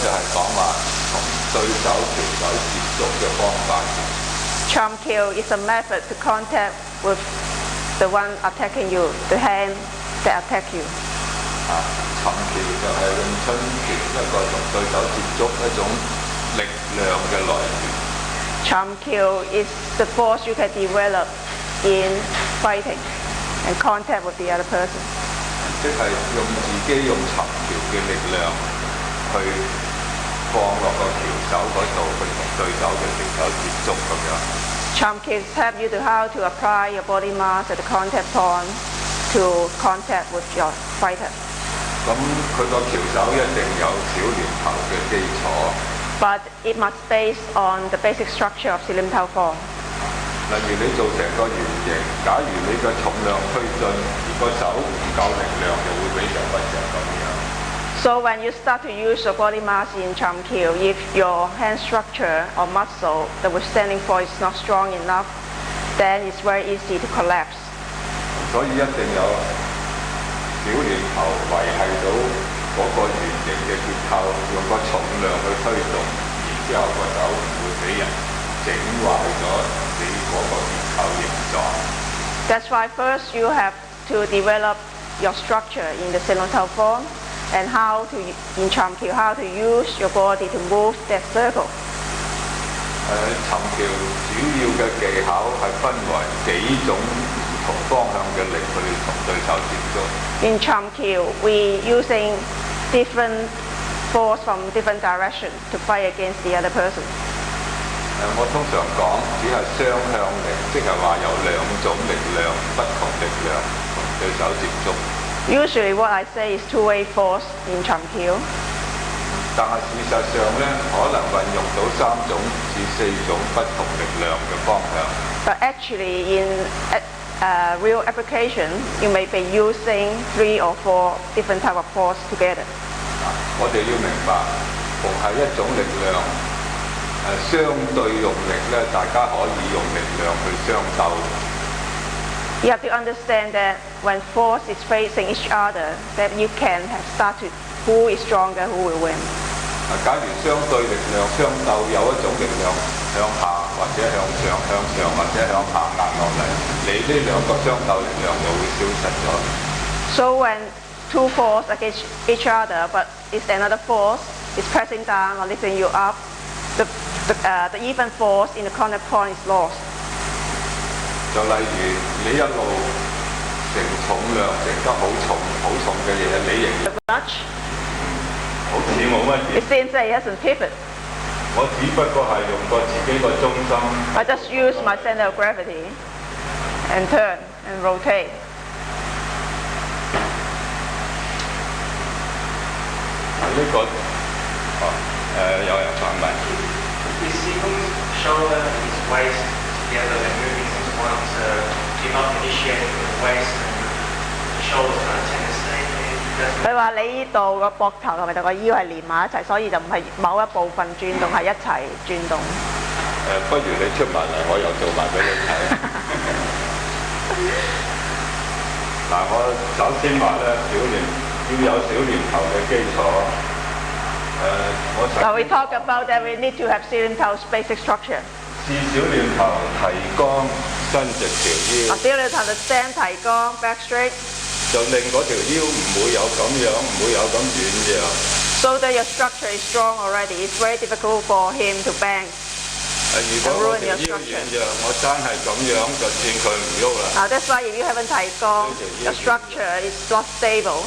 就係講話同對手條手接觸嘅方法。Chum Kiu is a method to contact with the one attacking you, the hand that attack you. 尋橋就係詠春橋一個同對手接觸一種力量嘅來源。Chum Kiu is the force you can develop in fighting and contact with the other person. 即係用自己用尋橋嘅力量去放落個橋手嗰度，去同對手嘅敵手接觸咁樣。Chum Kiu help you to how to apply your body mass at the contact point to contact with your fighter. 咁佢個橋手一定有小連頭嘅基礎。But it must base on the basic structure of Silim Tau form. 例如你做成個圓形，假如你嘅重量推進，而個手唔夠力量，就會俾手屈着咁樣。So when you start to use your body mass in Chum Kiu, if your hand structure or muscle, the withstanding force is not strong enough, then it's very easy to collapse. 所以一定有小連頭維係到嗰個圓形嘅結構，用個重量去推動，然之後個手唔會俾人整壞咗你嗰個結構形狀。That's why first you have to develop your structure in the Silim Tau form and how to, in Chum Kiu, how to use your body to move that circle. 尋橋主要嘅技巧係分為幾種唔同方向嘅力去同對手接觸。In Chum Kiu, we using different force from different directions to fight against the other person. 我通常講只係雙向力，即係話有兩種力量，不同力量同對手接觸。Usually what I say is two-way force in Chum Kiu. 但係事實上呢，可能運用到3種至4種不同力量嘅方向。But actually in real application, you may be using 3 or 4 different type of force together. 我哋要明白，逢係一種力量，相對用力呢，大家可以用力量去相鬥。You have to understand that when force is facing each other, that you can have started who is stronger, who will win. 假如相對力量相鬥，有一種力量向下或者向上，向上或者向下壓落嚟，你呢兩個相鬥力量就會消失咗。So when two forces against each other, but it's another force is pressing down or lifting you up, the even force in the contact point is lost. 就例如你一路承重量承得好重嘅嘢，你仍然好似冇乜嘢。It seems that it hasn't pivoted. 我只不過係用過自己個中心。I just use my center of gravity and turn and rotate. 呢個有人反問。We see shoulder and his waist together and moving as one, so do not initiate with the waist and the shoulders kind of tend to stay there. 佢話你呢度個膊頭同埋個腰係連埋一齊，所以就唔係某一部分轉動，係一齊轉動。不如你出埋嚟，我又做埋俾你睇。嗱，我首先話咧，要有小連頭嘅基礎。So we talk about that we need to have Silim Tau's basic structure. 試小連頭提肛伸直條腰。小連頭就 stand 提肛 back straight。就令嗰條腰唔會有咁樣，唔會有咁軟弱。So that your structure is strong already. It's very difficult for him to bang. 如果我條腰軟弱，我真係咁樣就算佢唔喐啦。Now that's why if you haven't 提肛, your structure is not stable.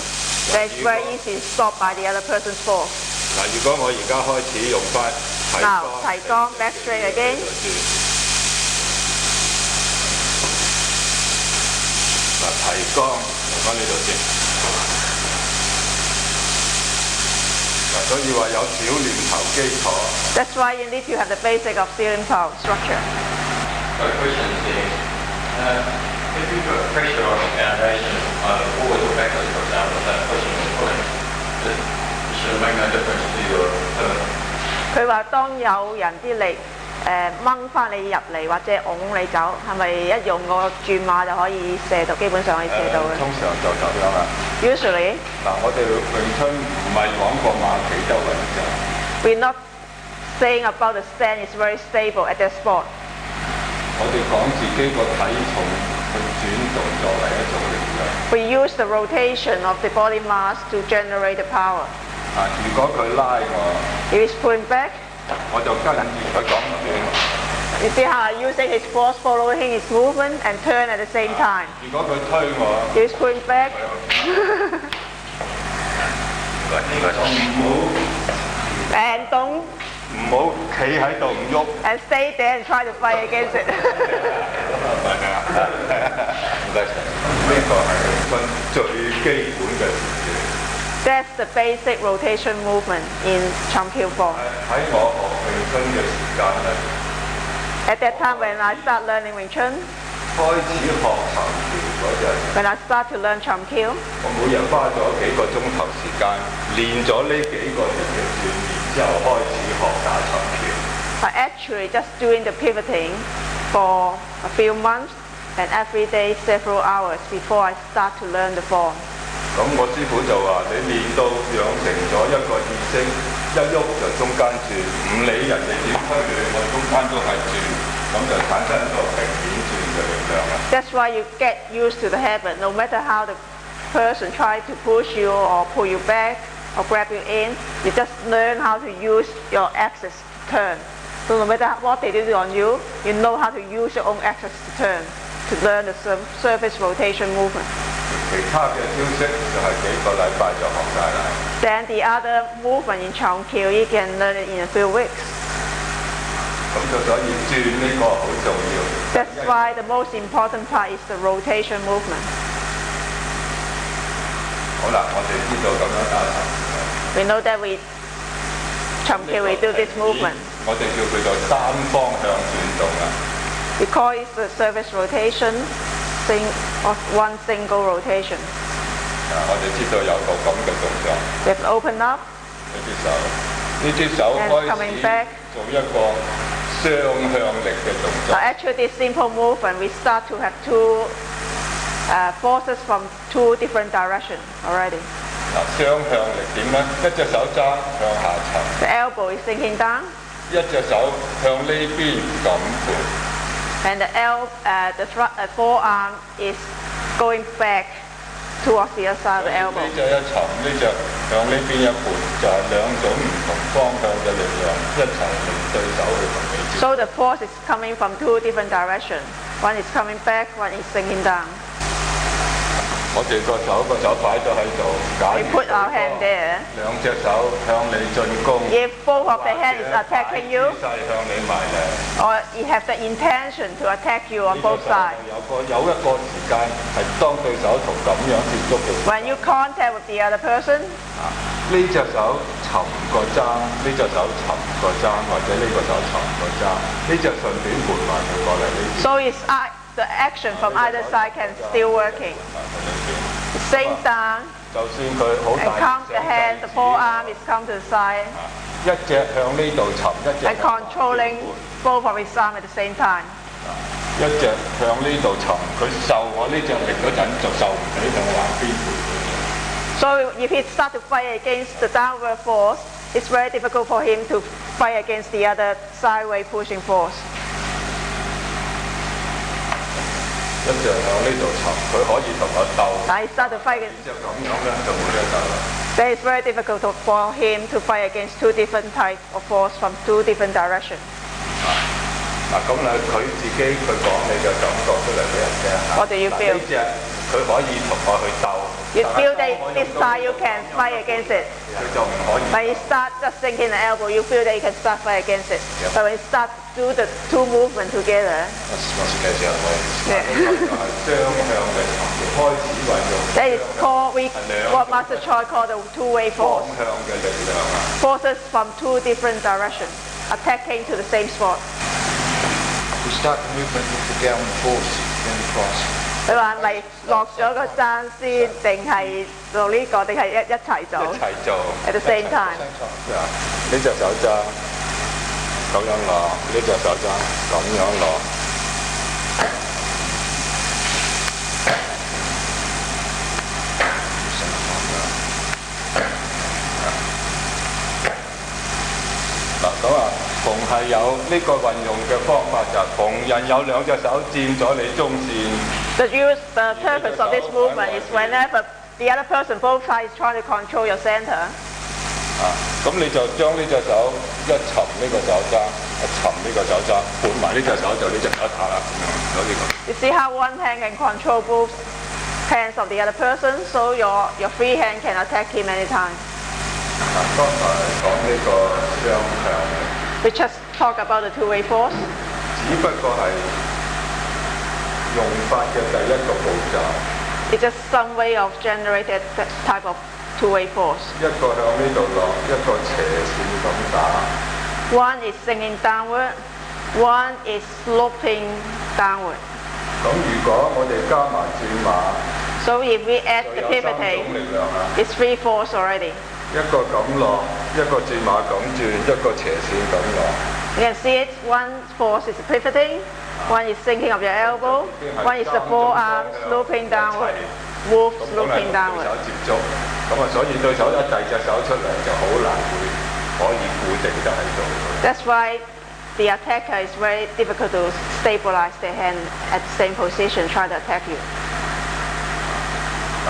Then it's very easy to stop by the other person's force. 嗱，如果我而家開始用翻提肛，提肛 back straight again. 嗱，提肛用翻呢度先。嗱，所以話有小連頭基礎。That's why you need to have the basic of Silim Tau structure. My question is, if you put pressure on the foundation, either forward or backwards, for example, without pushing or pulling, it should make no difference to your pivot. 佢話當有人啲力掹翻你入嚟或者拱你走，係咪一用個轉馬就可以射到？基本上可以射到嘅。通常就咁樣啦。Usually，嗱，我哋詠春唔係講個馬企得穩陣。We're not saying about the stand is very stable at that spot. 我哋講自己個體重去轉動作為一種力量。We use the rotation of the body mass to generate the power. 如果佢拉我， If he's pulling back, 我就跟住佢講轉。 you see how using his force, following his movement and turn at the same time. 如果佢推我， If he's pulling back, 呢個 and 唔好企喺度唔喐。 and stay there and try to fight against it. 唔該晒，呢個係分最基本嘅事情。 That's the basic rotation movement in Chum Kiu form. 喺我學詠春嘅時間咧， At that time when I start learning Ving Tsun, 開始學蠶橋嗰陣， when I start to learn Chum Kiu, 我每日花咗幾個鐘頭時間練咗呢幾個月嘅鍛鍊之後，開始學打蠶橋。 I actually just doing the pivoting for a few months and every day several hours before I start to learn the form. 咁我師傅就話：你練到養成咗一個意識，一喐就中間轉，唔理人哋點推你，我中間都係轉，咁就產生一個平面轉嘅力量啦。 That's why you get used to the habit. No matter how the person tries to push you or pull you back or grab you in, you just learn how to use your axis to turn. So no matter what they do on you, you know how to use your own axis to turn, to learn the surface rotation movement. 其他嘅招式就係幾個禮拜就學晒啦。 Then the other movement in Chum Kiu, you can learn it in a few weeks. 咁就所以轉呢個好重要。 That's why the most important part is the rotation movement. 好啦，我哋知道咁樣打蠶。 We know that Chum Kiu, we do this movement. 我哋叫佢做三方向轉動啦。 We call it the surface rotation of one single rotation. 我哋知道有個咁嘅動作。 We have opened up 呢隻手 and 開 coming 始 back. 做一個雙向力嘅動作。 Actually, this simple movement, we start to have two forces from two different directions already. 雙向力點咧？一隻手揸向下沉， The elbow is sinking down, 一隻手向呢邊咁盤。 and the forearm is going back towards the other side of the elbow. 呢隻一沉，呢隻向呢邊一盤，就係兩種唔同方向嘅力量一齊令對手去同你接。 So the force is coming from two different directions. One is coming back, one is sinking down. 我哋個手擺咗喺度，假 We 如 put our hand there. 兩隻手向你進攻， If both of the hand is attacking you, 勢向你埋嚟。 or you have the intention to attack you on both sides. 有一個時間係當對手同咁樣接觸嘅時候， When you contact with the other person, 呢隻手沉個踭，呢隻手沉個踭，或者呢個手沉個踭，呢隻順便盤埋佢過嚟呢邊。 so the action from either side can still working. Sink down 就算佢好 and 大 come the hand, the forearm is come to the side 一隻向呢度沉，一隻 and controlling both of his arms at the same time. 一隻向呢度沉，佢受我呢隻力嗰陣就受唔起向橫邊盤。 So if he starts to fight against the downward force, it's very difficult for him to fight against the other sideways pushing force. 一隻向呢度沉，佢可以同我鬥， Now he starts to fight against, 就咁樣咧就冇得鬥啦。 then it's very difficult for him to fight against two different types of force from two different directions. 咁佢自己佢講你嘅感覺出嚟俾人聽下。 What do you feel? 呢隻佢可以同我去鬥。 You feel that this side you can fight against it. 佢就唔可以。 When you start just sinking the elbow, you feel that you can start fight against it. But when you start to do the two movements together, 我試計下我。 yeah. 就係雙向嘅開始運用。 that is called what Master Choi called the two-way 方 force. 向嘅力量啊！ Forces from two different directions attacking to the same spot. We start the movement with the downward force, then across. 佢話咪落咗個踭先，定係做呢個，定係一齊做一齊做。 ？At the same time. 呢隻手踭咁樣攞，呢隻手踭咁樣攞。嗱咁啊，逢係有呢個運用嘅方法就係逢人有兩隻手佔咗你中線。The purpose of this movement is whenever the other person, both sides, trying to control your center. 咁你就將呢隻手一沉呢個手踭，一沉呢個手踭，盤埋呢隻手就呢隻手打啦，咁樣有呢個。You see how one hand can control both hands of the other person, so your free hand can attack him anytime. 剛才講呢個雙向嘅， We just talk about the two-way force. 只不過係用法嘅第一個步驟。 It's just some way of generating that type of two-way force. 一個向呢度落，一個斜線咁打。One is sinking downward, one is sloping downward. 咁如果我哋加埋轉馬， So if we add 就 the 有三種 pivoting, 力量啦。 it's three force already. 一個咁落，一個轉馬咁轉，一個斜線咁落。 You can see it. One force is pivoting, one is sinking of your elbow, one is the forearm sloping downward, move 咁 sloping 對 downward. 手接觸，咁啊，所以對手一遞隻手出嚟就好難會可以固定得喺度。 That's why the attacker is very difficult to stabilize their hand at the same position, try to attack you.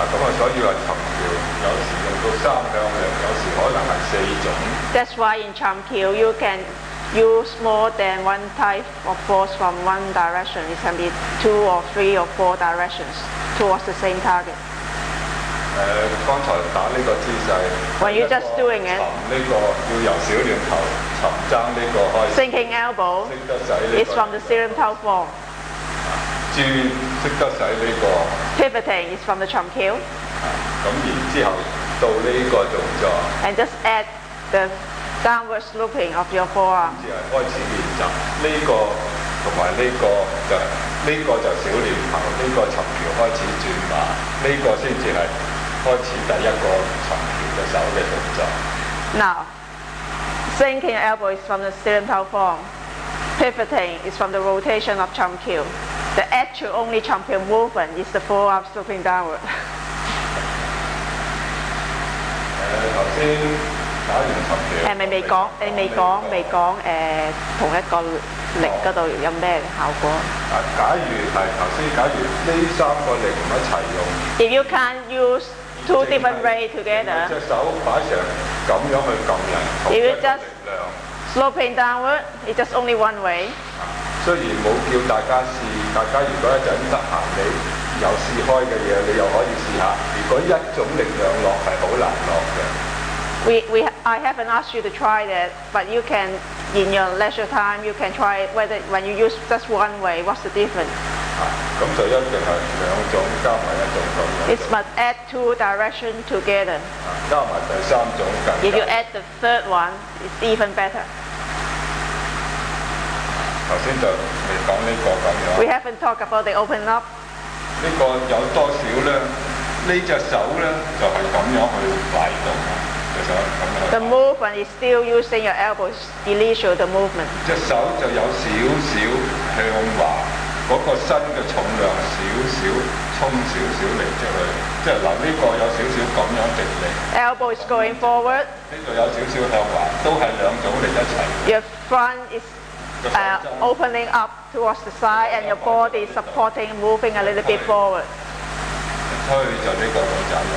咁啊，所以話尋橋有時用到三向力，有時可能係四種。 That's why in Chum Kiu you can use more than one type of force from one direction. It can be 2 or 3 or 4 directions towards the same target. 剛才打呢個姿勢， When you're just doing it, 尋呢個要由小亂頭尋爭呢個開始， sinking elbow 識得使呢 is from the serum toe form. 轉，識得使呢個。 Pivoting is from the Chum Kiu. 咁然之後到呢個動作， And just add the downward sloping of your forearm. 只係開始練習呢個同埋呢個就小亂頭，呢個尋橋開始轉馬，呢個先至係開始第一個尋橋嘅手嘅動作。 Now, sinking elbow is from the serum toe form. Pivoting is from the rotation of Chum Kiu. The actual only Chum Kiu movement is the forearm sloping downward. 頭先打完尋橋，未講同一個力嗰度有咩效果。假如呢三個力唔一齊用， If you can't use two different rays 隻 together, 手擺成咁樣去撳人，同 If 一 you 個 just 力量。 sloping downward, it's just only one way. 雖然冇叫大家試，大家如果一陣得閒你有試開嘅嘢，你又可以試下。如果一種力量落係好難落嘅。 I haven't asked you to try that, but you can, in your leisure time, you can try whether when you use just one way, what's the difference? 咁就一定係兩種加埋一種咁樣。 It must add two directions together. 加埋第三種更 If you 加。 add the third one, it's even better. 頭先就未講呢個咁樣。 We haven't talked about the open up. 呢個有多少咧？呢隻手咧就係咁樣去擺動啊，隻手咁樣。 The movement is still using your elbows, initial the movement. 隻手就有少少向滑，嗰個身嘅重量少少衝少少力出去，即係嗱呢個有少少咁樣直力， Elbow is going forward. 呢度有少少向滑，都係兩種力一齊。 Your front is opening up towards the side, and your body is supporting, moving a little bit forward. 推就呢個咁就有，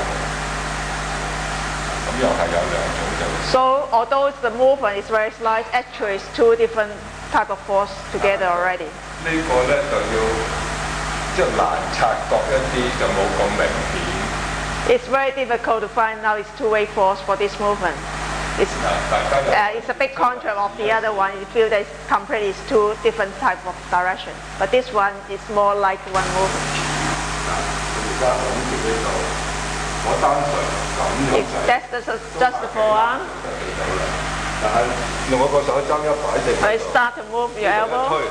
咁又係有兩種就。 So although the movement is very slight, actually it's two different type of force together already. 呢個咧就要即係難察覺一啲，就冇咁明顯。 It's very difficult to find out its two-way force for this movement. It's a big contrast of the other one. You feel that it's completely is two different type of direction. But this one is more like one movement. 而家諗住呢度，我單純咁樣 That's just the forearm. 但係用我個手踭一擺定 When you start to move your elbow,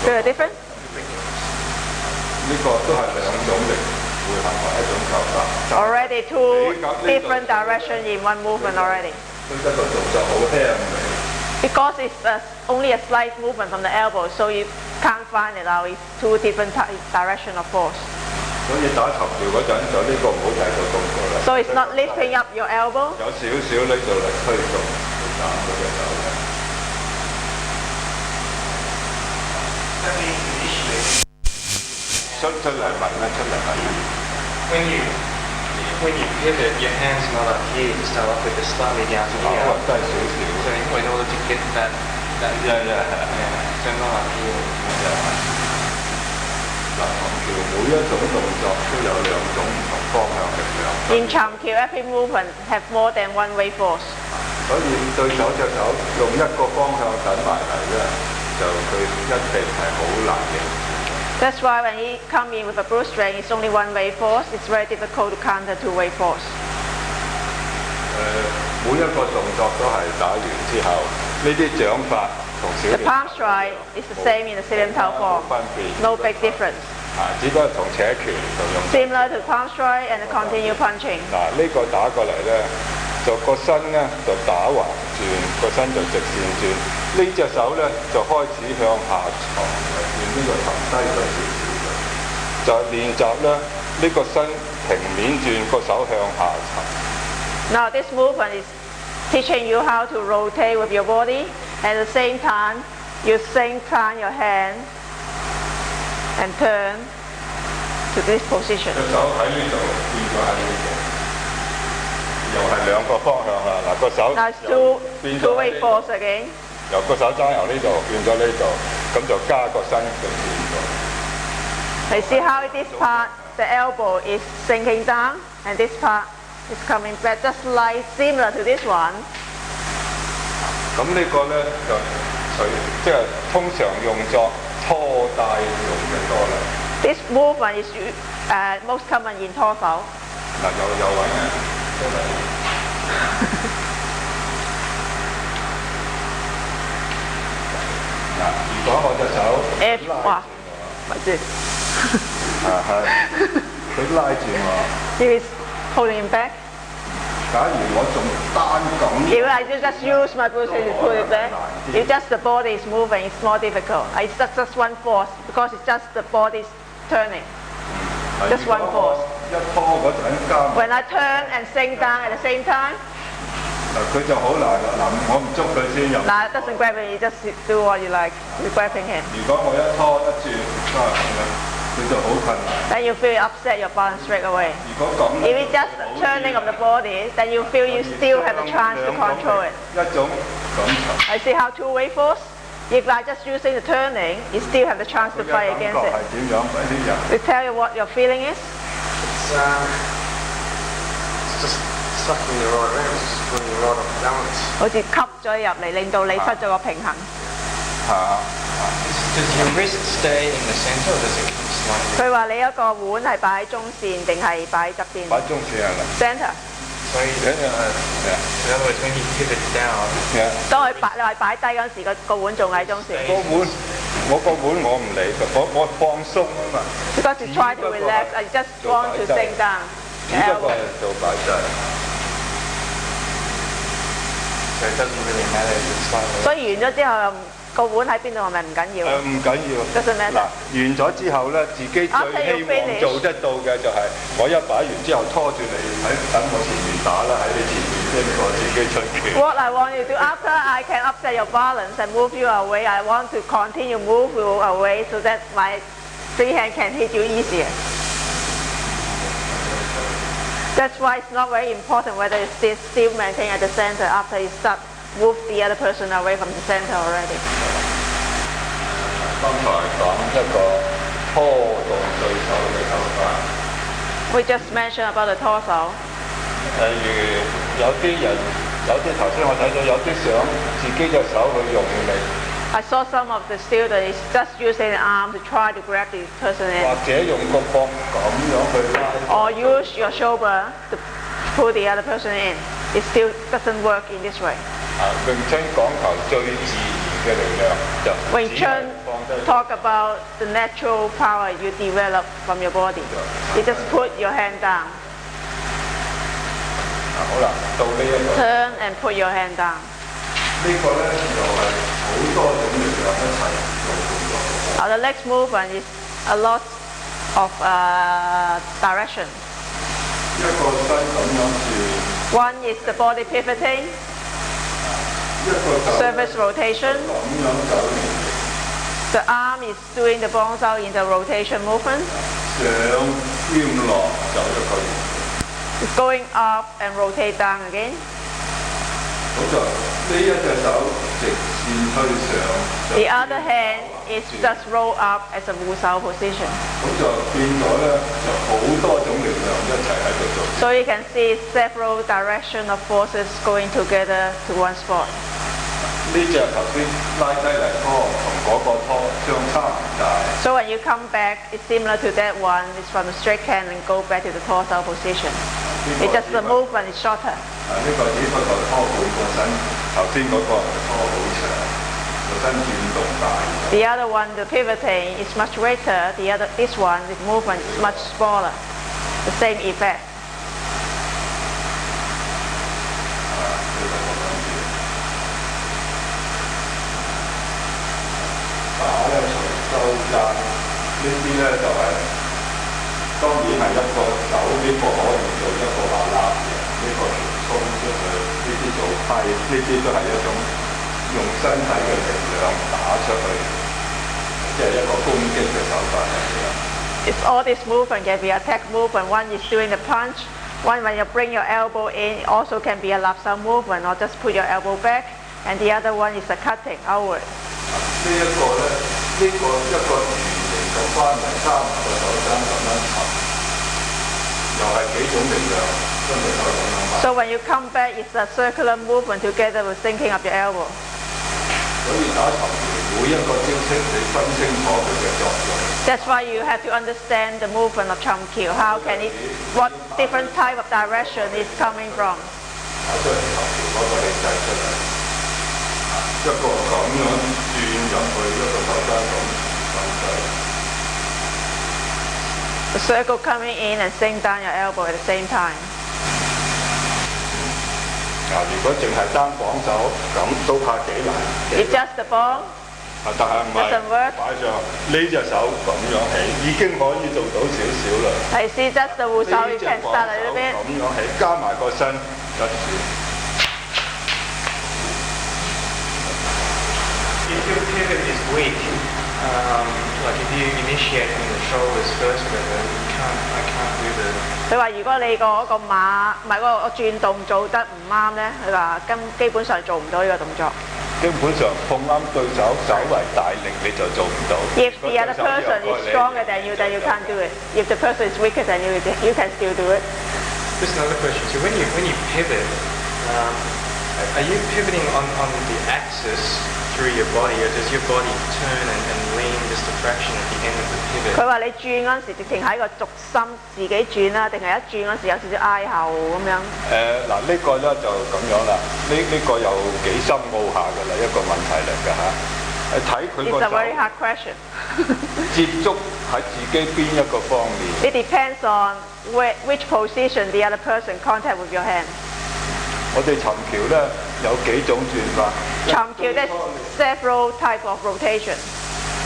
feel the difference? 呢個都係兩種力會合埋一種手法。 Already two different directions in one movement already. 呢一個動作好輕微。 Because it's only a slight movement from the elbow, so you can't find it out. It's two different direction of force. 所以打沉調嗰陣就呢個唔好睇做動作啦。So it's not lifting up your elbow. 有少少呢度嚟推動去斬嗰隻手嘅。出嚟問啦，出嚟問啦。When you pivot, your hand's not up here, you start up with the slightly down here. 低少少。So in order to get that turn up here. 嗱，條每一種動作都有兩種唔同方向力量。In Chum Kiu, every movement have more than one wave force. 所以對手隻手用一個方向等埋嚟咧，就佢一定係好難應付。That's why when he come in with a brute strength, it's only one wave force. It's very difficult to counter two wave force. 每一個動作都係打完之後，呢啲掌法同小 The 練 palm strike is the same in the Silim Tao form. 分別。No big difference. 只不過同扯拳就用。Similar to palm strike and the continue punching. 嗱，呢個打過嚟咧，就個身咧就打橫轉，個身就直線轉。呢隻手咧就開始向下沉轉，呢個沉低咗少少嘅。就練習咧，呢個身平面轉，個手向下沉。Now this movement is teaching you how to rotate with your body. At the same time, you turn your hand and turn to this position. 隻手喺呢度，變咗喺呢度，又係兩個方向啦。嗱，個手 Now it's two wave force again. 由個手踭由呢度變咗呢度，咁就加個身就變咗。You see how this part, the elbow is sinking down, and this part is coming back, just like similar to this one. 咁呢個咧就即係通常用作拖帶用嘅多啦。This movement is most common in torso. 嗱，又揾嘅出嚟。嗱，如果我隻手 If 哇，咪住。係，佢拉住我。He is holding him back. 假如我仲單咁， If I just use my position to pull it back, if just the body is moving, it's more difficult. It's just one force because it's just the body is turning. Just one force. 一拖嗰陣加埋， When I turn and sink down at the same time, 佢就好難啦。嗱，我唔捉佢先入。now it doesn't grab it, you just do what you like. You're grabbing him. 如果我一拖一轉，佢就好困難。 Then you feel upset your balance straight away. 如果咁 If it's just turning of the body, then you feel you still have the chance to control it. 一種咁沉。 I see how two wave force. If I just using the turning, you still have the chance to fight against 係 it. 點樣？俾啲人。 To tell you what your feeling is, It's just sucking you right around, it's just putting you right off balance. 好似吸咗入嚟，令到你失咗個平衡。Does your wrist stay in the center or does it come slightly? 佢話你一個碗係擺喺中線定係擺喺側邊擺中線係啦。 ？Center。 So in other words, when you pivot down, 當佢擺你話擺低嗰陣時，個碗仲喺中線。個碗，我唔理佢，我放鬆啊嘛。Because you try to relax, I just want to sink down. 只不過係做擺掣。 so it doesn't really matter if it's slightly. 所以完咗之後，個碗喺邊度係咪唔緊要唔緊要。 ？Doesn't matter. 嗱，完咗之後咧，自己最希望做得到嘅就係我一擺完之後拖住你等我前面打啦，喺你前面先我自己出拳。What I want you to do after I can upset your balance and move you away, I want to continue move you away so that my free hand can hit you easier. That's why it's not very important whether you still maintain at the center after you start move the other person away from the center already. 剛才講一個拖動對手嘅手法， We just mentioned about the torso. 例如有啲頭先我睇到有啲想自己隻手去用力， I saw some of the students just using the arm to try to grab the person 或 in, 者用個膊咁樣去拉。 or use your shoulder to pull the other person in. It still doesn't work in this way. 詠春講求最自然嘅力量，就 Ving 只係 Tsun 放低。 talk about the natural power you develop from your body. You just put your hand down, 好啦，到呢一個， turn and put your hand down. 呢個咧就係好多種力量一齊做動作。The next movement is a lot of direction. 一個身咁樣轉， One is the body pivoting, 一個手 surface rotation. 咁樣走連 The arm is doing the bonsai in the rotation movement. 上兼落就一個圓。 It's going up and rotate down again. 好在呢一隻手直線推上， The other hand is just roll up as a Wu Shao position. 咁就變咗咧，就好多種力量一齊喺度做。 So you can see several direction of forces going together to one spot. 呢隻頭先拉低嚟拖，同嗰個拖相差唔大。 So when you come back, it's similar to that one. It's from the straight hand and go back to the torso position. It's just the movement is shorter. 呢個只不過拖半個身，頭先嗰個拖好長，個身轉動大。 The other one, the pivoting, is much greater. This one, the movement is much smaller. The same effect. 打咧隨收窄，呢啲咧就係、當然係一個手，呢、個可以做一個把攬嘅，呢、個傳衝出去，呢啲做批，呢啲都係一種用身體嘅力量打出去，即係一個攻擊嘅手法嚟嘅。 It's all this movement can be attack movement. One is doing the punch. One when you bring your elbow in, also can be a lapsal movement or just put your elbow back. And the other one is a cutting outward. 呢一個咧，呢、個一個圓形咁翻嚟3個手踭咁樣沉，又係幾種力量將隻手咁樣擺。 So when you come back, it's a circular movement together with sinking up your elbow. 所以打沉拳每一個招式你分清楚佢嘅作用。 That's why you have to understand the movement of Chum Kiu. How can it, what different type of direction is coming from? 打出嚟沉拳嗰個力制出嚟，一個咁樣轉入去，一個手踭咁分制。 The circle coming in and sink down your elbow at the same time. 嗱，如果淨係單綁手咁都怕幾難。 It's just the ball. 但係唔係 Doesn't work. 擺上呢隻手咁樣起，已經可以做到少少啦。 I see just the Wu Shao. You 呢隻 can 綁 start a 手 little bit. 咁樣起，加埋個身一轉。 If your pivot is weak, like if you initiate from the shoulders first, whatever, I can't do the. 佢話：如果你嗰個馬唔係嗰個轉動做得唔啱咧，佢話基本上做唔到呢個動作。基本上碰啱對手，稍為大力你就做唔到。 If the other person is stronger than you can't do it. If the person is weaker than you can still do it. Just another question. So when you pivot, are you pivoting on the axis through your body, or does your body turn and lean just a fraction at the end of the pivot? 佢話你轉嗰陣時，直情喺個軸心自己轉啦，定係一轉嗰陣時有少少挨後咁樣？嗱呢個咧就咁樣啦，呢個又幾深奧下㗎啦，一個問題嚟㗎嚇。睇佢個 It's a very 手 hard question. 接觸喺自己邊一個方面。 It depends on which position the other person contact with your hand. 我哋尋橋咧有幾種轉法。 Chum Kiu, there's several type of rotation.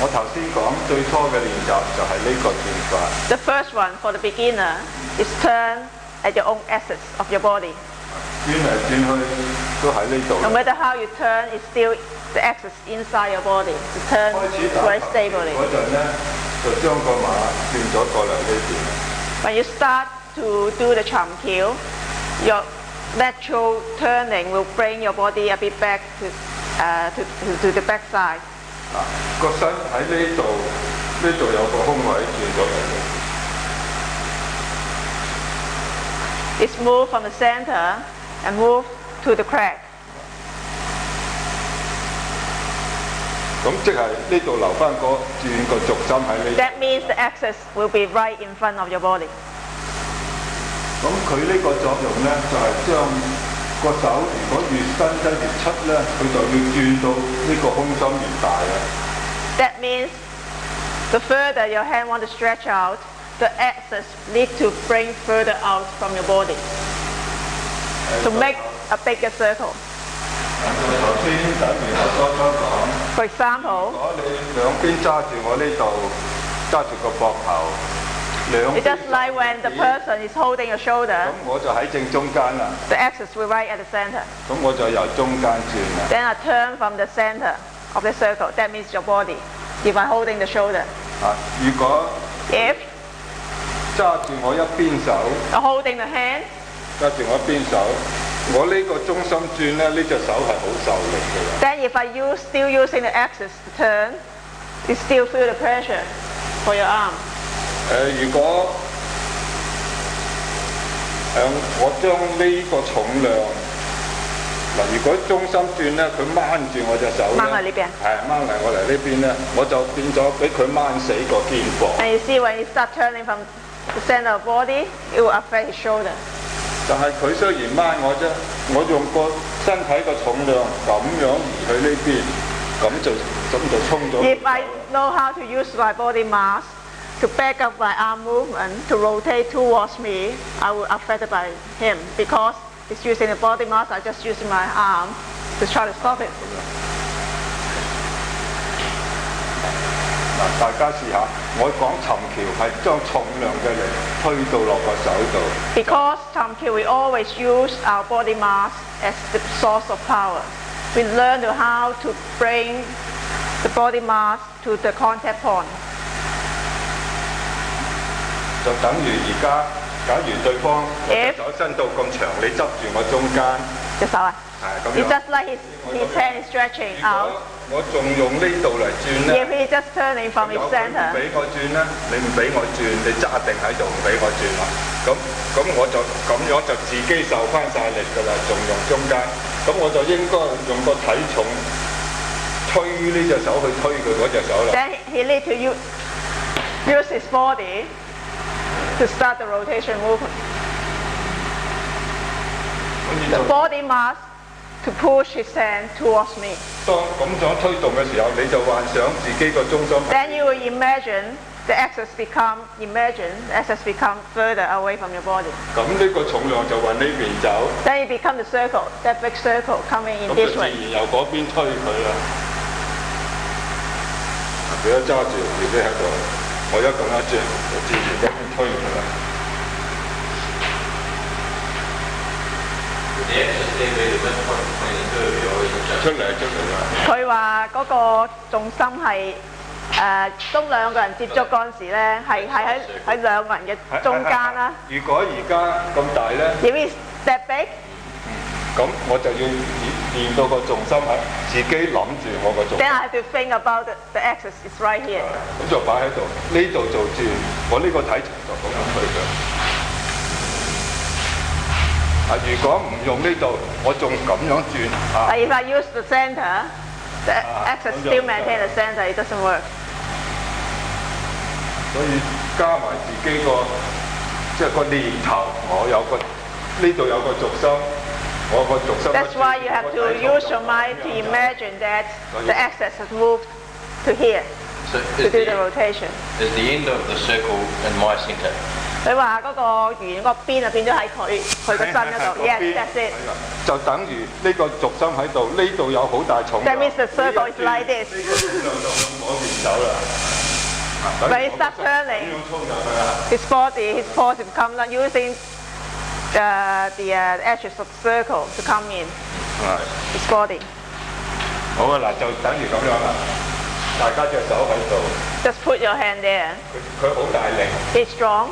我頭先講最初嘅練習就係呢個轉法。 The first one for the beginner is turn at your own axis of your body. 轉嚟轉去都喺呢度。 No matter how you turn, it's still the axis inside your body. To turn 開始打 very 嗰 stably. 陣咧，就將個馬轉咗過嚟呢邊。 When you start to do the Chum Kiu, your natural turning will bring your body a bit back to the back side. 個身喺呢度有個空位轉咗嚟。 It's moved from the center and move to the crack. 咁即係呢度留翻個轉個軸心喺呢。 That means the axis will be right in front of your body. 咁佢呢個作用咧，就係將個手如果越伸得越出咧，佢就要轉到呢個空心越大啊。 That means the further your hand want to stretch out, the axis need to bring further out from your body to make a bigger circle. 頭先等於我初講， For example, 如果你兩邊揸住我呢度，揸住個膊頭，兩 It's just like when the person is holding your shoulder, 咁我就喺正中間啦， the axis will right at the center. 咁我就由中間轉啦。 Then I turn from the center of the circle. That means your body. If I'm holding the shoulder. 如果 If 揸住我一邊手， you're holding the hand, 揸住我一邊手，我呢個中心轉咧，呢隻手係好受力㗎啦。 then if I still using the axis to turn, you still feel the pressure for your arm. 如果我將呢個重量嗱，如果中心轉咧，佢掹住我隻手咧，掹嚟呢邊係掹嚟我嚟呢邊咧，我就變咗俾佢掹死個肩膊。 And you see when you start turning from the center of body, it will affect his shoulder. 但係佢雖然掹我啫，我用個身體個重量咁樣移去呢邊，咁就衝咗。 If I know how to use my body mass to back up my arm movement to rotate towards me, I will affected by him because he's using the body mass. I just using my arm to try to stop it. 嗱，大家試下，我講尋橋係將重量嘅力推到落個手度。 Because Chum Kiu, we always use our body mass as the source of power. We learn to how to bring the body mass to the contact point. 就等於而家，假如對方 If 手伸到咁長，你執住我中間，隻手啊，係咁 It's 樣。 just like his hand is stretching 如 out. 果我仲用呢度嚟轉 If 咧， he's just turning from 有 his 佢唔 center, 俾我轉咧，你唔俾我轉，你揸定喺度唔俾我轉啦。咁我就咁樣就自己受翻晒力㗎啦，仲用中間。咁我就應該用個體重推呢隻手去推佢嗰隻手啦。 then he need to use his body to start the rotation movement. The body mass to push his hand towards me. 當咁樣推動嘅時候，你就幻想自己個中心。 Then you will imagine the axis become further away from your body. 咁呢個重量就揾呢邊走， Then it becomes the circle, that big circle coming in 咁就 this 自 way. 然由嗰邊推佢啦。佢一揸住自己喺度，我一咁樣轉，就自然嗰邊推佢啦。 The axis there be the midpoint between the two of you, or is it just 出嚟啦。佢話嗰個重心係當兩個人接觸嗰陣時咧，係喺兩個人嘅中間啦。如果而家咁大咧， If it's that big, 咁我就要練到個重心喺自己諗住我個重 then 心， I have to think about the axis is right here. 咁就擺喺度，呢度做轉，我呢個體重就咁樣推嘅。如果唔用呢度，我仲咁樣轉 But if I use the center, the axis still maintain the center. It doesn't work. 所以加埋自己個即係個念頭，我有個呢度有個軸心，我個軸心。 That's why you have to use your mind to imagine that the axis has moved to here so to do the rotation. is the end of the circle in my centre? 佢話嗰個圓個邊啊變咗喺佢個身嗰度。Yes, that's it. 就等於呢個軸心喺度，呢度有好大重量。 That means the circle is like this. 呢個重量就向嗰邊走啦。 When he starts turning, his body will come down using the edges of the circle to come in. 係。 His body. 好啊，嗱就等於咁樣啦。大家隻手喺度， Just put your hand there. 佢好大力。 He's strong.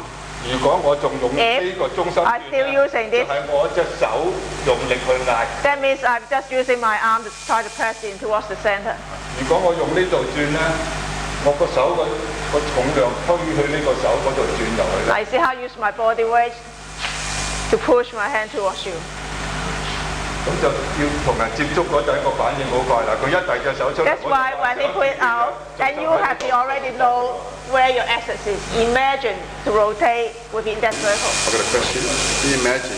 如果我仲用呢個中心 I still using 就 this. 係我隻手用力去壓。 That means I'm just using my arm to try to press in towards the center. 如果我用呢度轉咧，我個手個重量推去呢個手嗰度轉入去咧。 I see how I use my body weight to push my hand towards you. 咁就要同人接觸嗰陣個反應好快啦。佢一遞隻手出嚟， That's why when he put it out, then you have to already know where your axis is. Imagine to rotate within that circle. I got a question. Can you imagine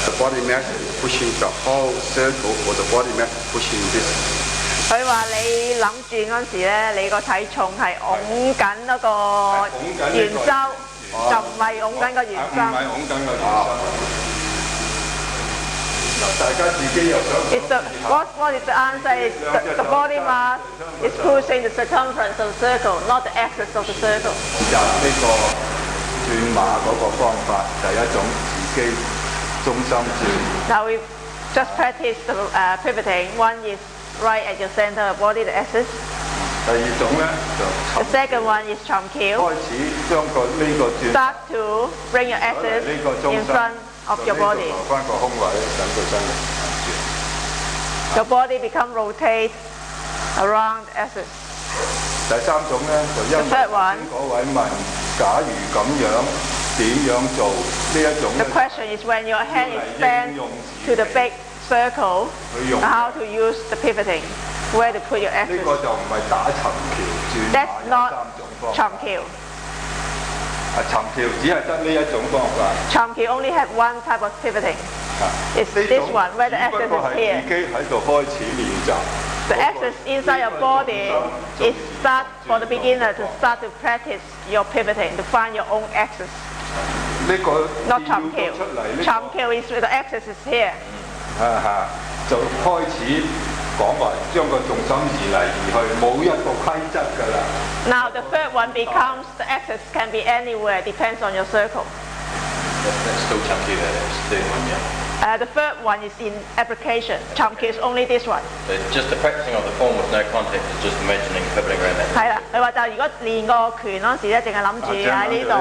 the body mass is pushing the whole circle or the body mass is pushing this? 佢話你諗轉嗰陣時咧，你個體重係擁緊嗰個圓周，就唔係擁緊個圓唔係周。拱緊個圓心。大家自己又想唔 It's the, 想試下 what is the answer is the body mass is pushing the circumference of the circle, not the axis of the circle. 入呢個轉馬嗰個方法，第一種自己中心轉。 Now we just practice the pivoting. One is right at your center of body, the axis. 第二種咧就 The second one is Chum 開 Kiu. 始將呢個轉 Start to bring your 咗嚟 axis 呢個中 in 心， front of 就 your 呢度 body. 留翻個空位，等佢真係轉。 Your body become rotate around the axis. 第三種咧就因為 The third one 嗰位問，假如咁樣點樣做呢一種 The 咧？ question is when your hand is bent to the big circle, how to use the pivoting, where to put your 呢 axis. 個就唔係打沉橋轉馬 That's 有 not 三種方 Chum 法。 Kiu. 沉橋只係得呢一種方法。 Chum Kiu only have one type of pivoting. It's 呢 this 種 one, where the 只不 axis 過 is 係 here. 自己喺度開始練習。 The axis inside your body is start for the beginner to start to practice your pivoting, to find your own axis. 呢個 Not 要 Chum 到 Kiu. 出嚟呢 Chum Kiu is where the axis is here. 就開始講話將個重心移嚟移去，冇一個規則㗎啦。 Now the third one becomes the axis can be anywhere, depends on your circle. That's still chunky there, that's doing one, yeah. The third one is in application. Chum Kiu is only this one. So just the practicing of the form with no context is just imagining pivoting around that. 係啦，佢話就如果練個拳嗰陣時咧，淨係諗住喺呢度，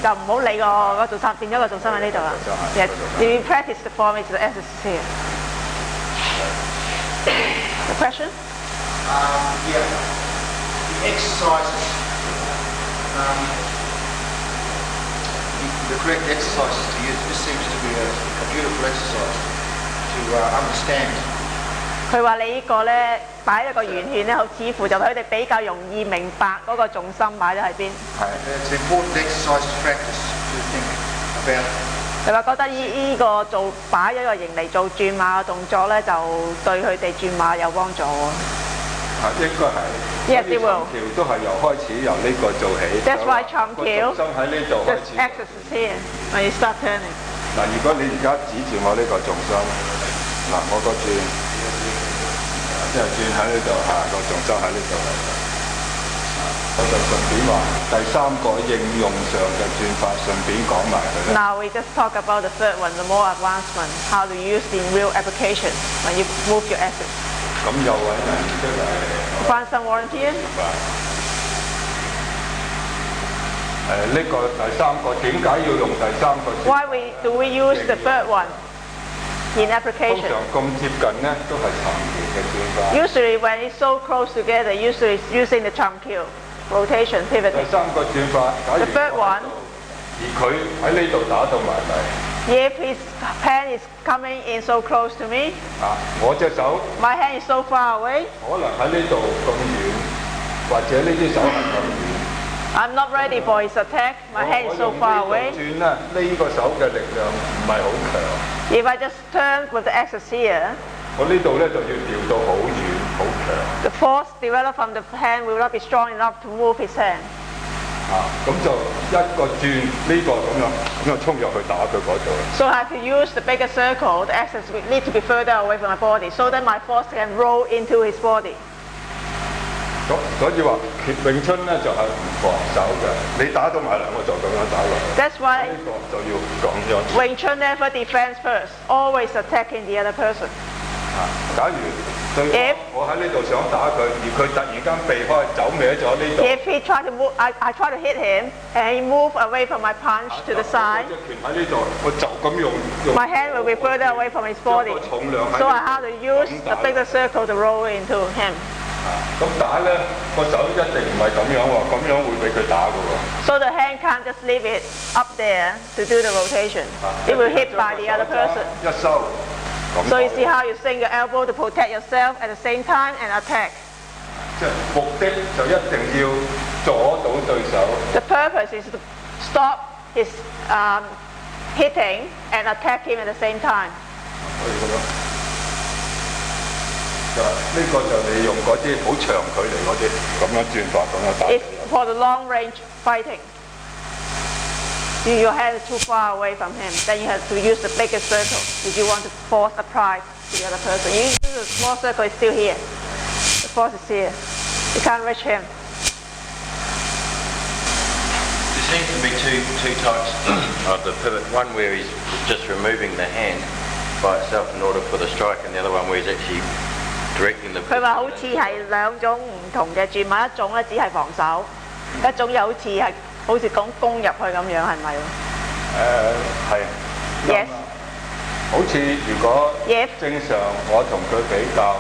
就唔好理個重心，變咗個重心喺呢度啦。Yes, you practice the form is the axis is here. The question? Yeah. The exercises. The correct exercises to use. This seems to be a beautiful exercise to understand. 佢話你呢個咧擺一個圓圈咧，好似乎就佢哋比較容易明白嗰個重心擺咗喺邊。It's an important exercise to practice to think about. 佢話覺得呢個做擺咗個形嚟做轉馬嘅動作咧，就對佢哋轉馬有幫助喎。應該係。 Yes, it will. 橋都係由開始由呢個做起。 That's why Chum Kiu, 個重心喺呢度開 the 始。 axis is here when you start turning. 嗱，如果你而家指住我呢個重心，嗱，我個轉，即係轉喺呢度嚇，個重心喺呢度。我就順便話第三個應用上嘅轉法，順便講埋佢啦。 Now we just talk about the third one, the more advanced one, how to use in real application when you move your axis. 咁又揾人出嚟。 Find some volunteer. 呢個第三個點解要用第三個？ Why do we use the third one in 通 application? 常咁接近呢，都係沉橋嘅轉法。 Usually when it's so close together, usually it's using the Chum Kiu, rotation, 第 pivoting. 三個轉法，假如 The third 我喺 one 度而佢喺呢度打到埋嚟， If his hand is coming in so close to me, 我隻手 my hand is so far away, 可能喺呢度咁遠，或者呢啲手係咁遠。 I'm not ready for his attack, my hand is so far 我 away. 用呢度轉呢，呢個手嘅力量唔係好強， If I just turn with the axis here, 我呢度呢就要調到好遠好強。 the force developed from the hand will not be strong enough to move his hand. 咁就一個轉呢個咁樣衝入去打佢嗰度。 So I have to use the bigger circle, the axis will need to be further away from my body so that my force can roll into his body. 咁所以話詠春呢就係唔防守嘅，你打到埋嚟我就咁樣打落去。 That's why 呢個就要咁樣。 Wing Chun never defends first, always attacking the other person. 假如對我喺呢度想打佢，而佢突然間避開走歪咗呢度。 If he try to move, I try to hit him and he move away from my punch to the side, 隻拳喺呢度，我就咁用。 my hand will be further away from his body. So I have to use the bigger circle to roll into him. 咁打咧，個手一定唔係咁樣喎，咁樣會俾佢打㗎喎。 So the hand can't just leave it up there to do the rotation. It will hit by the other person. 一收。 So you see how you swing your elbow to protect yourself at the same time and attack. 即係目的就一定要阻到對手。 The purpose is to stop his hitting and attack him at the same time. 呢個就你用嗰啲好長距離嗰啲咁樣轉法咁樣打。 It's for the long range fighting. Your hand is too far away from him, then you have to use the bigger circle if you want to force a pride to the other person. You use the small circle, it's still here. The force is here. You can't reach him. There seems to be two types of the pivot. One where he's just removing the hand by itself in order for the strike, and the other one where he's actually directing the. 佢話好似係兩種唔同嘅轉碼，一種咧只係防守，一種又好似講攻入去咁樣，係咪？係。Yes。好似如果正常，我同佢比較。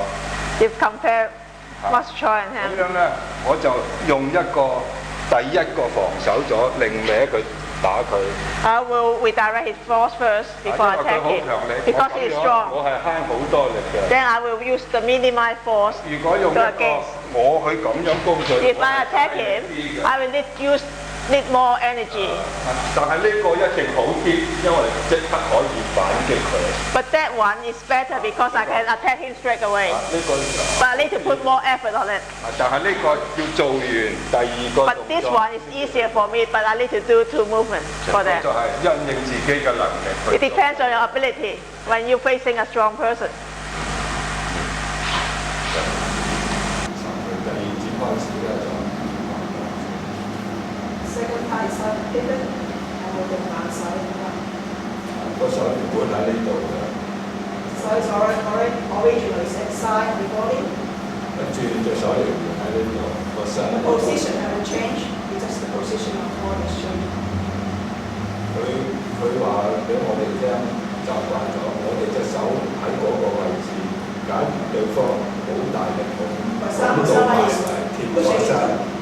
If compare Master Choi and him。咁樣咧，我就用第一個防守咗，另歪佢打佢。I will redirect his force first before I attack him because he is strong. 我係慳好多力嘅。Then I will use the minimized force. 如果用我去咁樣攻佢。If I attack him, I will need more energy. 但係呢個一定好啲，因為即刻可以反擊佢。But that one is better because I can attack him straight away. But I need to put more effort on it. 但係呢個要做完第二個。But this one is easier for me, but I need to do 2 movements for that. 就係因應自己嘅能力。It depends on your ability when you're facing a strong person. 個手原本喺呢度嘅。So it's originally set side before it. 一轉隻手原本喺呢度個身。The position haven't changed. It's just the position of body is changed. 佢話俾我哋聽習慣咗，我哋隻手喺嗰個位置，假如對方好大力咁到埋嚟貼個身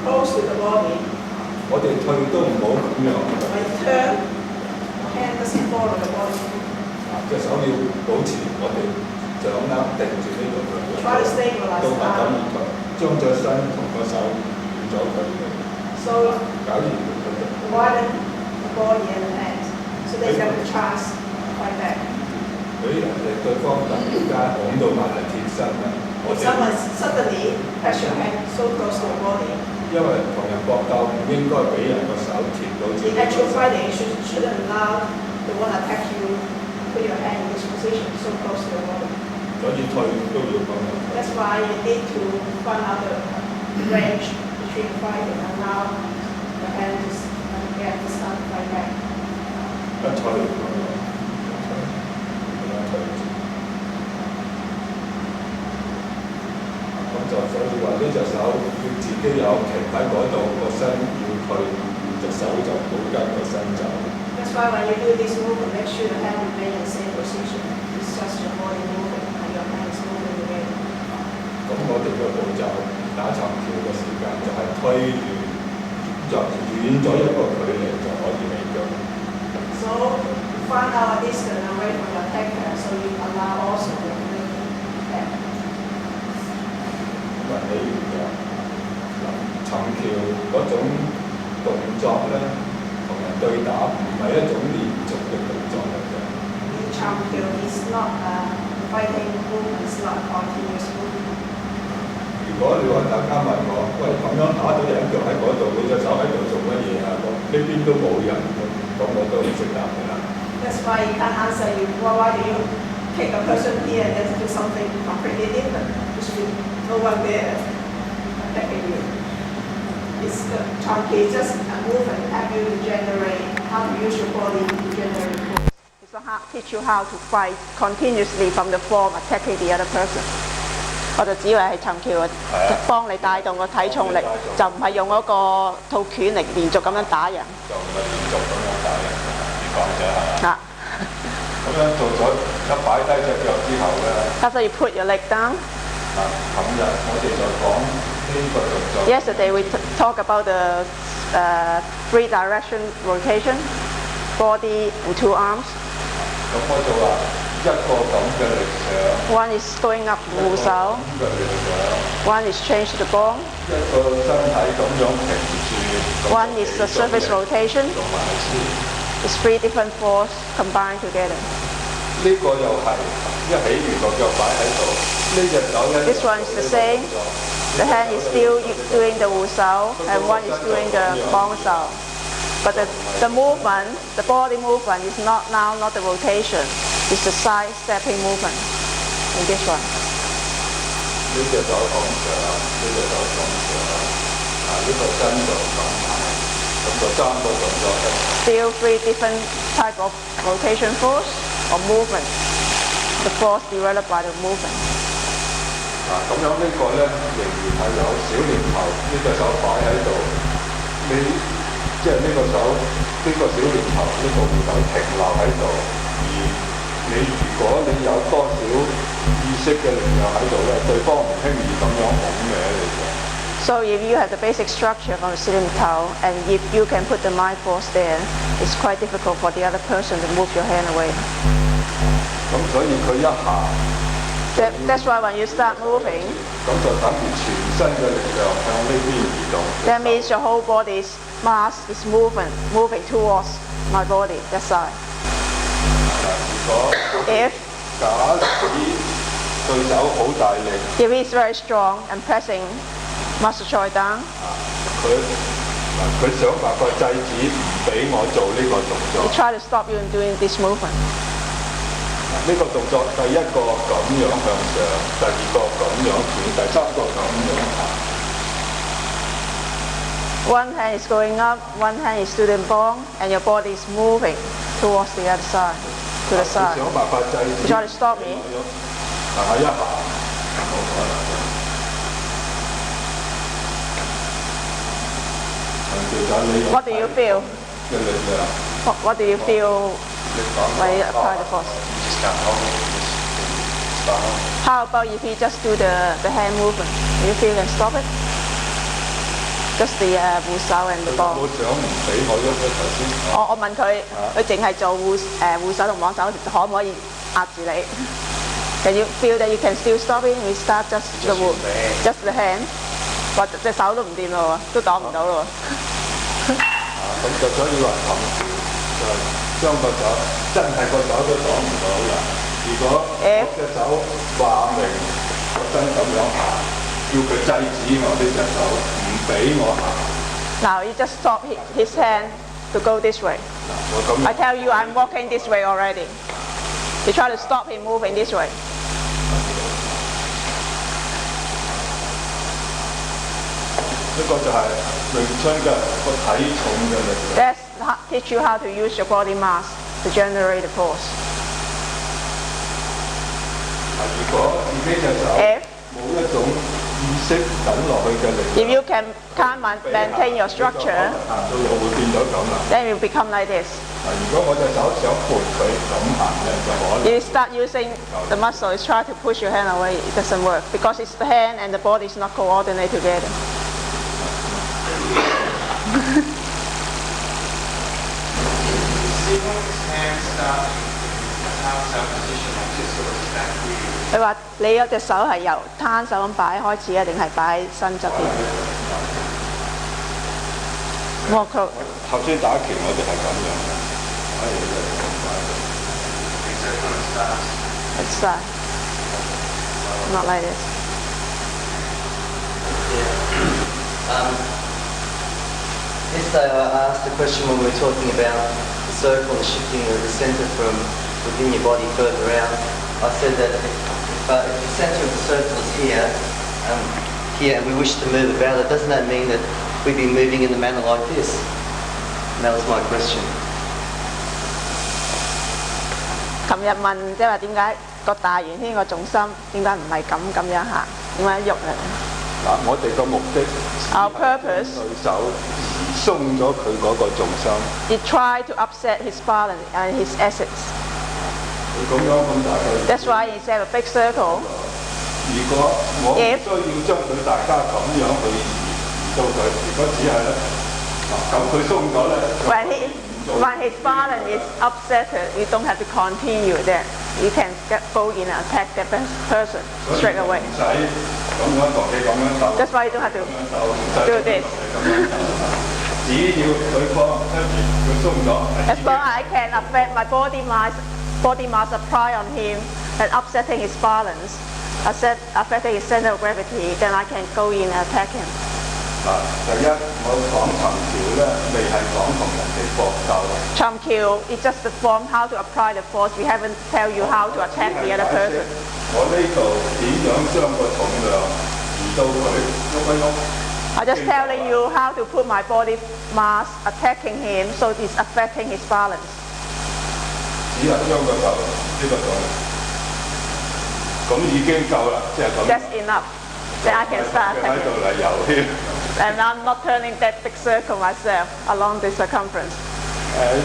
close to the body. 我哋退都唔好咁樣。When you turn, hand doesn't follow the body. 隻手要保持我哋掌握定住呢度嘅。Try to stabilize 都係咁樣將隻身同個手變咗佢嘅。So widen the body and the hands, so they have a chance like that. 對方突然間拱到埋嚟貼身咧，If someone suddenly press your hand so close to the body. 因為同人搏鬥唔應該俾人個手貼到自己。In actual fighting, you shouldn't allow the one attack you put your hand in this position so close to the body. 所以退都要咁樣。That's why you need to find out the range between fighting and allow the hand to get the start fight back. 一退咁樣，咁就所以話呢隻手要自己有停喺嗰度，個身要退，隻手就唔好跟個身走。That's why when you do this movement, make sure the hand remains in the same position. It's just your body moving and your hand is moving away. 咁我哋嘅步驟打長橋嘅時間就係推遠咗一個距離就可以嚟咗。So find out a distance away from your attacker, so you allow also the attack. 咁啊，比如就長橋嗰種動作咧，同人對打唔係一種連續嘅動作嚟嘅。Chum Kiu is not fighting movement, it's not continuous movement. 如果你話大家問我，喂咁樣打到人腳喺嗰度，你隻手喺度做乜嘢啊？呢邊都冇人，咁我都唔識答㗎啦。That's why you can't answer you. Why do you take a person here and then do something completely different? There should be no one there attacking you. It's the Chum Kiu is just a movement to help you to generate, how to use your body to generate force. It's teach you how to fight continuously from the form attacking the other person. 我就只係長橋幫你帶動個體重力，就唔係用嗰個套拳嚟連續咁樣打人。就唔係連續咁樣打人，你講啫係。啊。咁樣做咗一擺低隻腳之後咧。After you put your leg down. 琴日我哋就講呢個動作。Yesterday we talk about the 3 direction rotation, body and 2 arms. 咁我就話。一個咁嘅力量 One is going up 護手 One is change the bone 一個身體咁樣停住 One is the surface rotation It's 3 different force combined together 呢個又係一起完個腳擺喺度呢隻手一 This one is the same The hand is still doing the 護手 and one is doing the 幫手 But the movement, the body movement is not the rotation. It's the side stepping movement in this one. 呢隻手咁上，呢隻手咁上，呢個身就咁埋，咁就3個動作。Still 3 different type of rotation force or movement. The force developed by the movement. 咁樣呢個咧仍然係有小念頭，呢隻手擺喺度，你即係呢個手呢個小念頭呢個手停留喺度，而你如果你有多少意識嘅力量喺度咧，對方唔輕易咁樣拱嘅你就。So if you have the basic structure of the sitting towel, and if you can put the mind force there, it's quite difficult for the other person to move your hand away. 咁所以佢一下。That's why when you start moving, 咁就等於全身嘅力量向呢邊移動。That means your whole body's mass is moving towards my body, that side. 如果 If 假使對手好大力， if he's very strong and pressing muscle joint down, 佢想辦法制止唔俾我做呢個動 he 作。 try to stop you in doing this movement. 呢個動作第一個咁樣向上，第二個咁樣轉，第三個咁樣行。One hand is going up, one hand is to the bone, and your body is moving towards the other side, to the 佢 side. 想辦法制止。 You try to stop me. 行下一下，冇可能。What do you feel? 嘅力量。What do you feel when you apply the force? You just can't hold it. Just start on. How about if you just do the hand movement? Do you feel and stop it? Just the 護手 and the 佢 ball. 冇想唔俾我喐咧頭先。我問佢，佢淨係做護手同網手，可唔可以壓住你？Can you feel that you can still stop it? We start just the hand， 或者隻手都唔掂咯喎，都擋唔到咯喎。咁就所以話同時就將個手真係個手都擋唔到啦。如果我隻手話明個身咁樣行，叫佢制止我呢隻手，唔俾我行。Now you just stop his hand to go this way. 我咁 I tell you, I'm walking this way already. You try to stop him moving this way. 呢個就係詠春嘅個體重嘅力量。That's teach you how to use your body mass to generate the force. 如果自己隻手 If 冇一種意識等落去嘅力量， If you can't maintain your structure, 行到又會變咗咁啦。 then it will become like this. 如果我隻手想撥佢咁行咧，就可能。 You start using the muscle, you try to push your hand away, it doesn't work because it's the hand and the body is not coordinated together. position, 佢話你嗰隻手係由攤手咁擺開始啊，定係擺喺身側邊？我佢頭先打拳我哋係咁樣嘅，It's not like this. Yesterday I asked a question when we were talking about the circle and shifting the centre from within your body further out. I said that if the centre of the circle is here, and we wish to move about it, doesn't that mean that we'd be moving in a manner like this? And that was my question. 琴日問即係話點解個大圓圈個重心點解唔係咁樣行？點解喐啊？嗱，我哋個目的 Our purpose 對手移鬆咗佢嗰個重心。 is try to upset his balance and his essence. 佢咁樣咁大嘅。 That's why he said a big circle. 如果我唔需要將佢大家咁樣去移到佢，如果只係咧，咁佢鬆咗咧。When his balance is upset, you don't have to continue that. You can go in and attack that person straight away. That's why you don't have to do this. As long as I can affect my body mass apply on him and upsetting his balance, affecting his center of gravity, then I can go in and attack him. 第一，我講尋橋咧，未係講同人哋搏鬥。Chum Kiu is just the form how to apply the force. We haven't tell you how to attack the other person. 我呢度點樣將個重量移到佢喐一喐？ I'm just telling you how to put my body mass attacking him so it's affecting his balance. 只係將個頭呢個重量，咁已經夠啦，即係咁。That's enough. Then I can start 喺度 attacking. 嚟遊添。And I'm not turning that big circle myself along the circumference.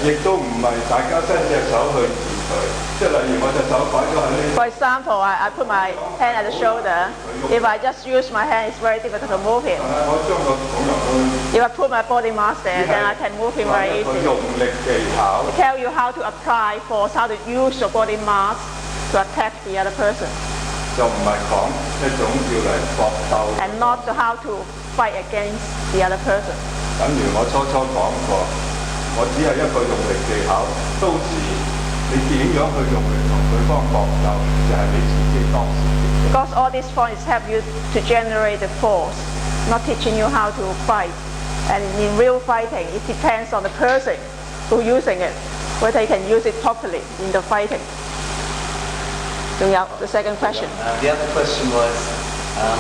亦都唔係大家伸隻手去治佢，即係例如我隻手擺咗喺呢。For example, I put my hand at the shoulder. If I just use my hand, it's very difficult to move him. 我將個重量去。 If I put my body mass there, then I can move him very 佢 easily. 用力技巧。 Tell you how to apply force, how to use your body mass to attack the other person, 就唔係講一種叫嚟搏鬥。 and not to how to fight against the other person. 等於我初講過，我只係一個用力技巧，到時你點樣去用力同對方搏鬥，就係、你自己當時。 Because all these points help you to generate the force, not teaching you how to fight. And in real fighting, it depends on the person who's using it, whether he can use it properly in the fighting. The second question. The other question was,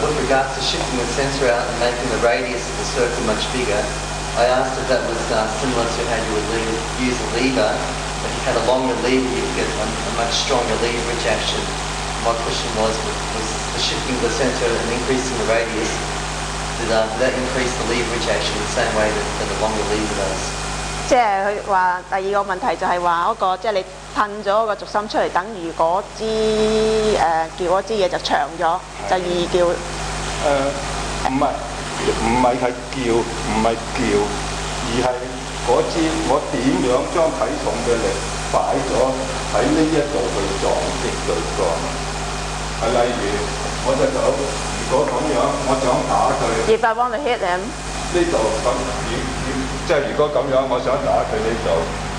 with regards to shifting the sensor out and making the radius of the circle much bigger, I asked if that was similar to how you would use a lever. If you had a longer lever, you'd get a much stronger leverage action. My question was the shifting the sensor and increasing the radius, did that increase the leverage action the same way that the longer lever does? 即係佢話第二個問題就係話嗰個即係你褪咗個軸心出嚟，等於嗰支撬嗰支嘢就長咗，就易撬。唔係叫，唔係叫，而係嗰支我點樣將體重嘅力擺咗喺呢一度去撞擊對方。例如我隻手，如果咁樣，我想打佢。If I want to hit him. 呢度咁，即係如果咁樣，我想打佢呢度。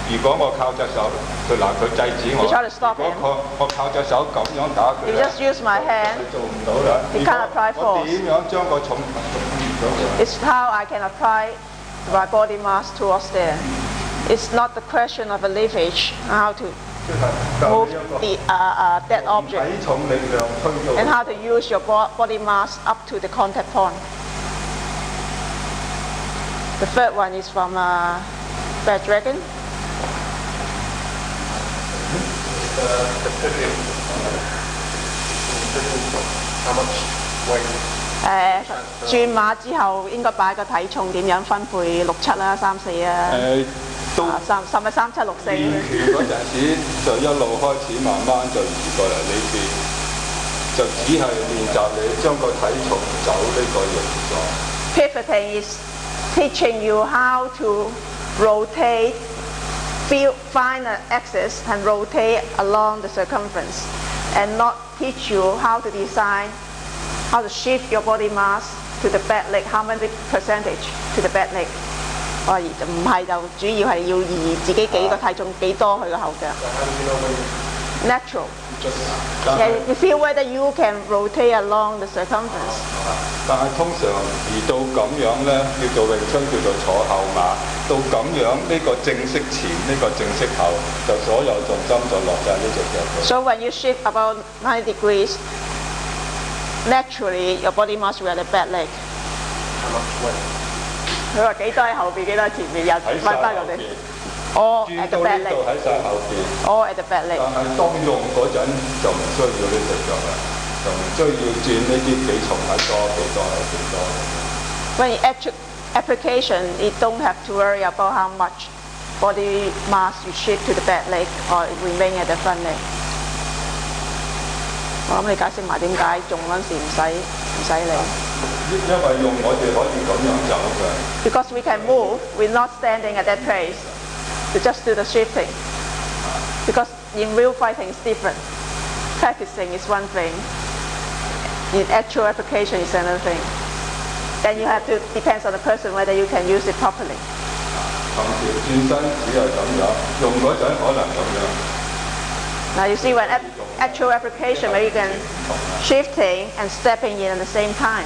如果我靠隻手，佢制止我。如果我靠隻手咁樣打佢， You just use my hand. 做唔到啦。 You can't apply force. 我點樣將個重？ It's how I can apply my body mass towards there. It's not the question of a leverage, how to move the that object, 體重力量推到。 and how to use your body mass up to the contact point. The third one is from Bad Dragon. The pivoting. How much weight? 轉馬之後應該擺個體重點樣分配6-7啦，3-4啊，甚至3-7-6-4。練拳嗰陣時就一路開始慢慢就移過嚟呢邊，就只係練習你將個體重走呢個形狀。 Pivoting is teaching you how to rotate, find an axis and rotate along the circumference, and not teach you how to design, how to shift your body mass to the back leg, how many percentage to the back leg. 唔係就主要係要移自己幾個體重幾多去個後腳。Natural. Yeah, you feel whether you can rotate along the circumference. 但係通常移到咁樣咧，叫做詠春叫做坐後馬。到咁樣呢個正式前，呢個正式後，就所有重心就落晒呢隻腳度。So when you shift about 90 degrees, naturally your body mass will at the back leg. 佢話幾多喺後邊，幾多喺前面，又翻翻落嚟。All at the back leg. 喺晒後邊。All at the back leg. 但係當用嗰陣就唔需要呢隻腳啦，就唔需要轉呢啲幾重係幾多。When in actual application, you don't have to worry about how much body mass you shift to the back leg or it remain at the front leg. 我諗你解釋埋點解用嗰陣時唔使理。因為用我哋可以咁樣走嘅。Because we can move, we're not standing at that place. To just do the shifting. Because in real fighting it's different. Practicing is one thing. In actual application is another thing. Then you have to depends on the person whether you can use it properly. 橫條轉身只係咁樣，用嗰陣可能咁樣。Now you see when actual application where you can shifting and stepping in at the same time.